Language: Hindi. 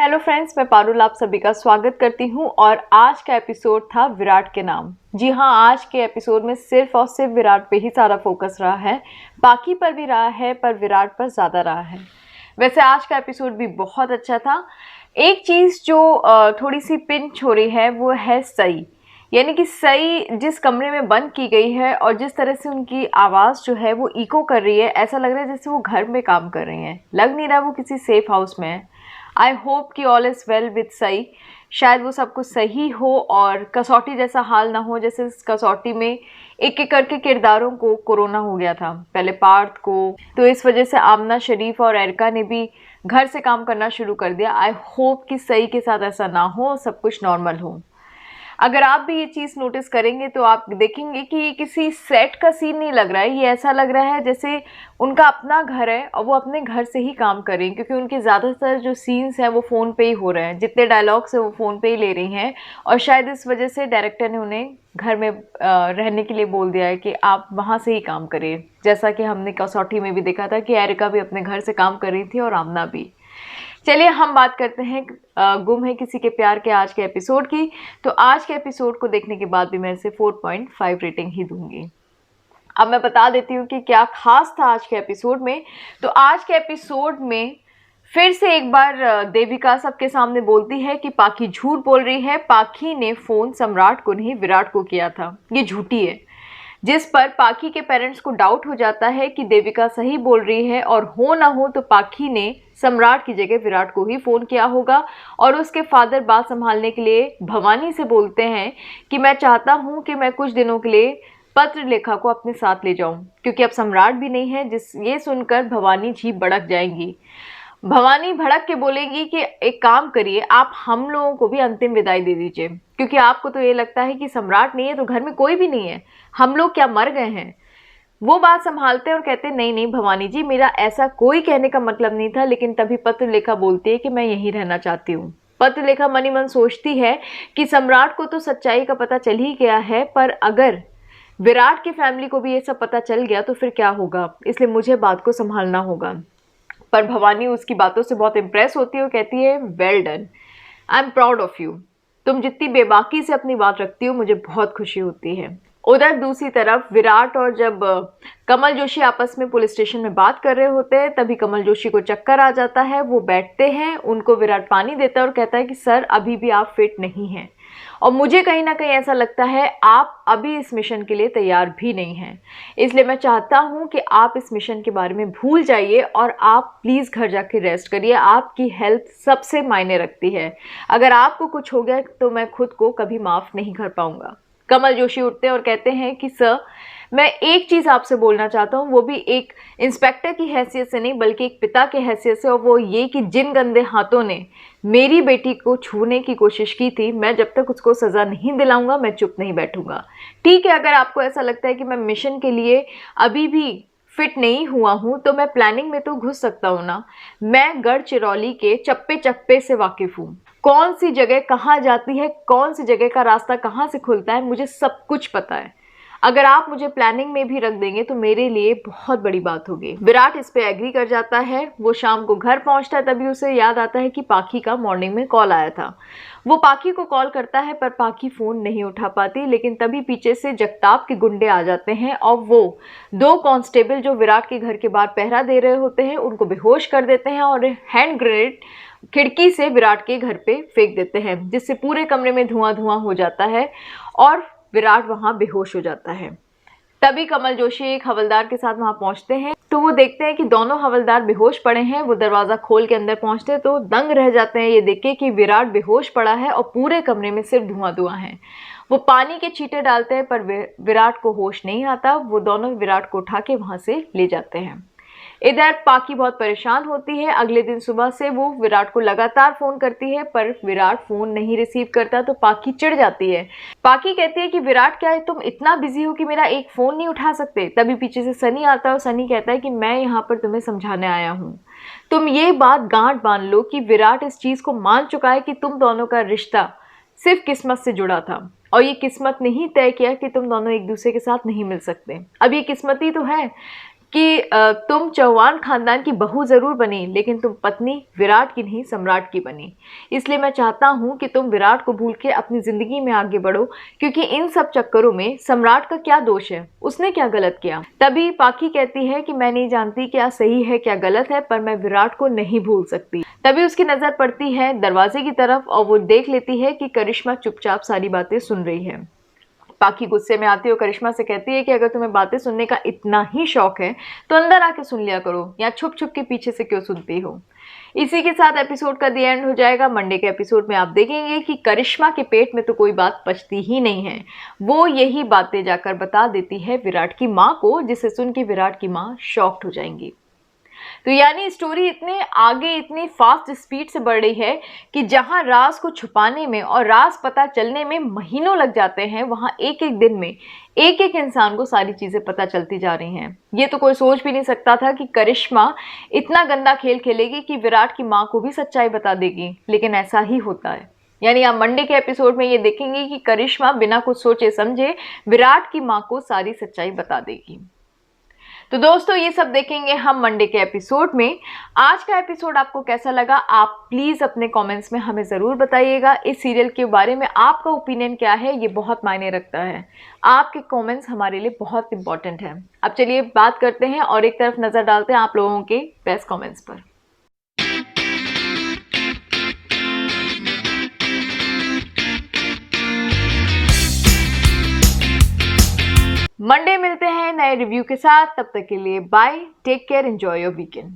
हेलो फ्रेंड्स, मैं पारुल आप सभी का स्वागत करती हूं और आज का एपिसोड था विराट के नाम। जी हाँ, आज के एपिसोड में सिर्फ और सिर्फ विराट पे ही सारा फोकस रहा है। बाकी पर भी रहा है पर विराट पर ज़्यादा रहा है। वैसे आज का एपिसोड भी बहुत अच्छा था। एक चीज़ जो थोड़ी सी पिंच हो रही है वो है सई, यानी कि सई जिस कमरे में बंद की गई है और जिस तरह से उनकी आवाज़ जो है वो इको कर रही है, ऐसा लग रहा है जैसे वो घर में काम कर रही हैं। लग नहीं रहा वो किसी सेफ हाउस में है। आई होप कि ऑल इज़ वेल विद सई। शायद वो सब कुछ सही हो और कसौटी जैसा हाल ना हो जैसे इस कसौटी में एक एक करके किरदारों को कोरोना हो गया था। पहले पार्थ को, तो इस वजह से आमना, शरीफ और एरिका ने भी घर से काम करना शुरू कर दिया। आई होप कि सई के साथ ऐसा ना हो, सब कुछ नॉर्मल हो। अगर आप भी ये चीज़ नोटिस करेंगे तो आप देखेंगे कि ये किसी सेट का सीन नहीं लग रहा है। ये ऐसा लग रहा है जैसे उनका अपना घर है और वो अपने घर से ही काम कर रही हैं, क्योंकि उनके ज़्यादातर जो सीन्स हैं वो फ़ोन पे ही हो रहे हैं। जितने डायलॉग्स हैं वो फ़ोन पे ही ले रही हैं और शायद इस वजह से डायरेक्टर ने उन्हें घर में रहने के लिए बोल दिया है कि आप वहाँ से ही काम करिए। जैसा कि हमने कसौटी में भी देखा था कि एरिका भी अपने घर से काम कर रही थी और आमना भी। चलिए हम बात करते हैं गुम है किसी के प्यार के आज के एपिसोड की। तो आज के एपिसोड को देखने के बाद भी मैं इसे 4.5 रेटिंग ही दूंगी। अब मैं बता देती हूँ कि क्या खास था आज के एपिसोड में। तो आज के एपिसोड में फिर से एक बार देविका सबके सामने बोलती है कि पाखी झूठ बोल रही है। पाखी ने फ़ोन सम्राट को नहीं विराट को किया था, ये झूठी है। जिस पर पाखी के पेरेंट्स को डाउट हो जाता है कि देविका सही बोल रही है और हो ना हो तो पाखी ने सम्राट की जगह विराट को ही फ़ोन किया होगा। और उसके फादर बात संभालने के लिए भवानी से बोलते हैं कि मैं चाहता हूँ कि मैं कुछ दिनों के लिए पत्र लेखा को अपने साथ ले जाऊं, क्योंकि अब सम्राट भी नहीं है। ये सुनकर भवानी जी भड़क जाएंगी। भवानी भड़क के बोलेंगी कि एक काम करिए, आप हम लोगों को भी अंतिम विदाई दे दीजिए, क्योंकि आपको तो ये लगता है कि सम्राट नहीं है तो घर में कोई भी नहीं है, हम लोग क्या मर गए हैं। वो बात संभालते हैं और कहते हैं नहीं नहीं भवानी जी, मेरा ऐसा कोई कहने का मतलब नहीं था। लेकिन तभी पत्रलेखा बोलती है कि मैं यहीं रहना चाहती हूँ। पत्रलेखा मनी मन सोचती है कि सम्राट को तो सच्चाई का पता चल ही गया है, पर अगर विराट की फैमिली को भी ये सब पता चल गया तो फिर क्या होगा, इसलिए मुझे बात को संभालना होगा। पर भवानी उसकी बातों से बहुत इम्प्रेस होती है और कहती है well done, I am proud of you. तुम जितनी बेबाकी से अपनी बात रखती हो मुझे बहुत खुशी होती है। उधर दूसरी तरफ विराट और जब कमल जोशी आपस में पुलिस स्टेशन में बात कर रहे होते हैं, तभी कमल जोशी को चक्कर आ जाता है। वो बैठते हैं, उनको विराट पानी देता है और कहता है कि सर अभी भी आप फिट नहीं हैं और मुझे कहीं ना कहीं ऐसा लगता है आप अभी इस मिशन के लिए तैयार भी नहीं हैं। इसलिए मैं चाहता हूं कि आप इस मिशन के बारे में भूल जाइए और आप प्लीज़ घर जाके रेस्ट करिए। आपकी हेल्थ सबसे मायने रखती है। अगर आपको कुछ हो गया तो मैं खुद को कभी माफ़ नहीं कर पाऊंगा। कमल जोशी उठते हैं और कहते हैं कि सर मैं एक चीज़ आपसे बोलना चाहता हूँ, वो भी एक इंस्पेक्टर की हैसियत से नहीं बल्कि एक पिता की हैसियत से, और वो ये कि जिन गंदे हाथों ने मेरी बेटी को छूने की कोशिश की थी, मैं जब तक उसको सज़ा नहीं दिलाऊंगा मैं चुप नहीं बैठूंगा। ठीक है, अगर आपको ऐसा लगता है कि मैं मिशन के लिए अभी भी फिट नहीं हुआ हूँ तो मैं प्लानिंग में तो घुस सकता हूँ ना। मैं गढ़चिरौली के चप्पे चप्पे से वाकिफ़ हूँ। कौन सी जगह कहाँ जाती है, कौन सी जगह का रास्ता कहाँ से खुलता है, मुझे सब कुछ पता है। अगर आप मुझे प्लानिंग में भी रख देंगे तो मेरे लिए बहुत बड़ी बात होगी। विराट इस पे एग्री कर जाता है। वो शाम को घर पहुंचता है, तभी उसे याद आता है कि पाखी का मॉर्निंग में कॉल आया था। वो पाखी को कॉल करता है पर पाखी फ़ोन नहीं उठा पाती। लेकिन तभी पीछे से जगताप के गुंडे आ जाते हैं और वो दो कांस्टेबल जो विराट के घर के बाहर पहरा दे रहे होते हैं उनको बेहोश कर देते हैं और हैंड ग्रेनेड खिड़की से विराट के घर पे फेंक देते हैं, जिससे पूरे कमरे में धुआं धुआं हो जाता है और विराट वहां बेहोश हो जाता है। तभी कमल जोशी एक हवलदार के साथ वहां पहुंचते हैं तो वो देखते हैं कि दोनों हवलदार बेहोश पड़े हैं। वो दरवाजा खोल के अंदर पहुंचते तो दंग रह जाते हैं ये देख के कि विराट बेहोश पड़ा है और पूरे कमरे में सिर्फ धुआं धुआं है। वो पानी के छींटे डालते हैं पर विराट को होश नहीं आता। वो दोनों विराट को उठा के वहां से ले जाते हैं। इधर पाखी बहुत परेशान होती है। अगले दिन सुबह से वो विराट को लगातार फोन करती है पर विराट फोन नहीं रिसीव करता तो पाखी चिढ़ जाती है। पाखी कहती है कि विराट क्या है, तुम इतना बिजी हो कि मेरा एक फोन नहीं उठा सकते। तभी पीछे से सनी आता है और सनी कहता है कि मैं यहाँ पर तुम्हें समझाने आया हूँ। तुम ये बात गांठ बांध लो कि विराट इस चीज को मान चुका है कि तुम दोनों का रिश्ता सिर्फ किस्मत से जुड़ा था और ये किस्मत ने ही तय किया कि तुम दोनों एक दूसरे के साथ नहीं मिल सकते। अब ये किस्मत ही तो है कि तुम चौहान खानदान की बहू जरूर बनी, लेकिन तुम पत्नी विराट की नहीं सम्राट की बनी। इसलिए मैं चाहता हूँ कि तुम विराट को भूल के अपनी जिंदगी में आगे बढ़ो, क्योंकि इन सब चक्करों में सम्राट का क्या दोष है, उसने क्या गलत किया। तभी पाखी कहती है कि मैं नहीं जानती क्या सही है क्या गलत है, पर मैं विराट को नहीं भूल सकती। तभी उसकी नजर पड़ती है दरवाजे की तरफ और वो देख लेती है कि करिश्मा चुपचाप सारी बातें सुन रही है। पाखी गुस्से में आती है और करिश्मा से कहती है कि अगर तुम्हें बातें सुनने का इतना ही शौक है तो अंदर आके सुन लिया करो, या छुप छुप के पीछे से क्यों सुनती हो। इसी के साथ एपिसोड का दी एंड हो जाएगा। मंडे के एपिसोड में आप देखेंगे कि करिश्मा के पेट में तो कोई बात पचती ही नहीं है। वो यही बातें जाकर बता देती है विराट की माँ को, जिसे सुन के विराट की माँ शॉक्ड हो जाएंगी। तो यानी स्टोरी इतने आगे इतनी फास्ट स्पीड से बढ़ रही है कि जहां राज को छुपाने में और राज पता चलने में महीनों लग जाते हैं, वहां एक एक दिन में एक एक इंसान को सारी चीजें पता चलती जा रही हैं। ये तो कोई सोच भी नहीं सकता था कि करिश्मा इतना गंदा खेल खेलेगी कि विराट की माँ को भी सच्चाई बता देगी, लेकिन ऐसा ही होता है। यानी आप मंडे के एपिसोड में ये देखेंगे कि करिश्मा बिना कुछ सोचे समझे विराट की माँ को सारी सच्चाई बता देगी। तो दोस्तों ये सब देखेंगे हम मंडे के एपिसोड में। आज का एपिसोड आपको कैसा लगा, आप प्लीज अपने कमेंट्स में हमें जरूर बताइएगा। इस सीरियल के बारे में आपका ओपिनियन क्या है, ये बहुत मायने रखता है। आपके कमेंट्स हमारे लिए बहुत इंपॉर्टेंट है। अब चलिए बात करते हैं और एक तरफ नजर डालते हैं आप लोगों के बेस्ट कमेंट्स पर। मंडे मिलते हैं नए रिव्यू के साथ, तब तक के लिए bye, take care, enjoy your weekend.